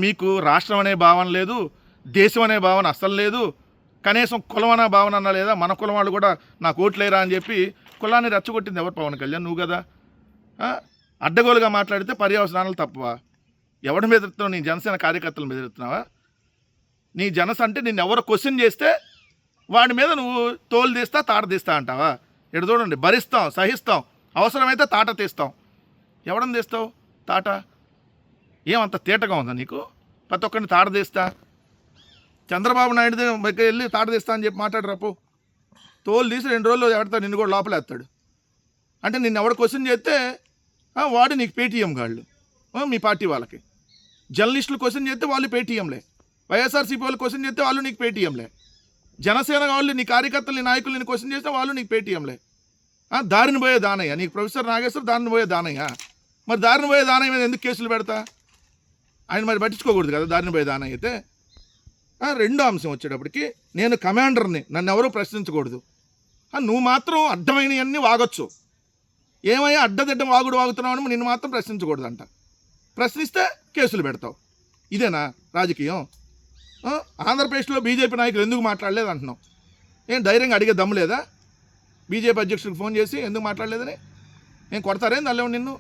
మీకు రాష్ట్రం అనే భావన లేదు, దేశం అనే భావన అస్సలు లేదు, కనీసం కులం అనే భావన అన్న లేదా. మన కులం వాళ్ళు కూడా నాకు ఓట్లేరా అని చెప్పి కులాన్ని రెచ్చగొట్టింది ఎవరు? పవన్ కళ్యాణ్, నువ్వు కదా. అడ్డగోలుగా మాట్లాడితే పర్యవసనాలు తప్పవా? ఎవడి మీద ఎత్తున్నావు? నీ జనసేన కార్యకర్తల మీద ఎత్తున్నావా? నీ జనస అంటే నిన్ను ఎవరు క్వశ్చన్ చేస్తే వాడి మీద నువ్వు తోలు తీస్తా తాట తీస్తా అంటావా? ఇక్కడ చూడండి, భరిస్తాం, సహిస్తాం, అవసరమైతే తాట తీస్తాం. ఎవడని తీస్తావు తాట? ఏమంత తీటగా ఉందా నీకు? ప్రతి ఒక్కరిని తాట తీస్తా, చంద్రబాబు నాయుడు వెళ్ళి తాట తీస్తా అని చెప్పి మాట్లాడరాపు. తోలు తీసి 2 రోజులు ఎవడతాడు, నిన్ను కూడా లోపలేస్తాడు. అంటే నిన్ను ఎవడు క్వశ్చన్ చేస్తే వాడు నీకు పేటీఎం గాళ్ళు, మీ పార్టీ వాళ్ళకి. జర్నలిస్టులు క్వశ్చన్ చేస్తే వాళ్ళు పేటీఎంలే, వైఎస్ఆర్సీపీ వాళ్ళు క్వశ్చన్ చేస్తే వాళ్ళు నీకు పేటీఎంలే, జనసేన వాళ్ళు నీ కార్యకర్తలు నీ నాయకులు నేను క్వశ్చన్ చేస్తే వాళ్ళు నీకు పేటీఎంలే. దారిని పోయే దానయ్య, నీకు ప్రొఫెసర్ నాగేశ్వర్ దారిని పోయే దానయ్య. మరి దారిని పోయే దానయ్య మీద ఎందుకు కేసులు పెడతా? ఆయన మరి పట్టించుకోకూడదు కదా దారిని పోయే దానయ్య అయితే. రెండో అంశం వచ్చేటప్పటికి, నేను కమాండర్ని, నన్ను ఎవరూ ప్రశ్నించకూడదు. నువ్వు మాత్రం అడ్డమైనవన్నీ వాగొచ్చు. ఏమయ్యా అడ్డదిడ్డం వాగుడు వాగుతున్నావు, నిన్ను మాత్రం ప్రశ్నించకూడదంట. ప్రశ్నిస్తే కేసులు పెడతావు. ఇదేనా రాజకీయం? ఆంధ్రప్రదేశ్లో బీజేపీ నాయకులు ఎందుకు మాట్లాడలేదు అంటున్నావు? ఏం ధైర్యంగా అడిగే దమ్ము లేదా? బీజేపీ అధ్యక్షుడికి ఫోన్ చేసి ఎందుకు మాట్లాడలేదని ఏం కొడతారేం అల్లేవు నిన్ను?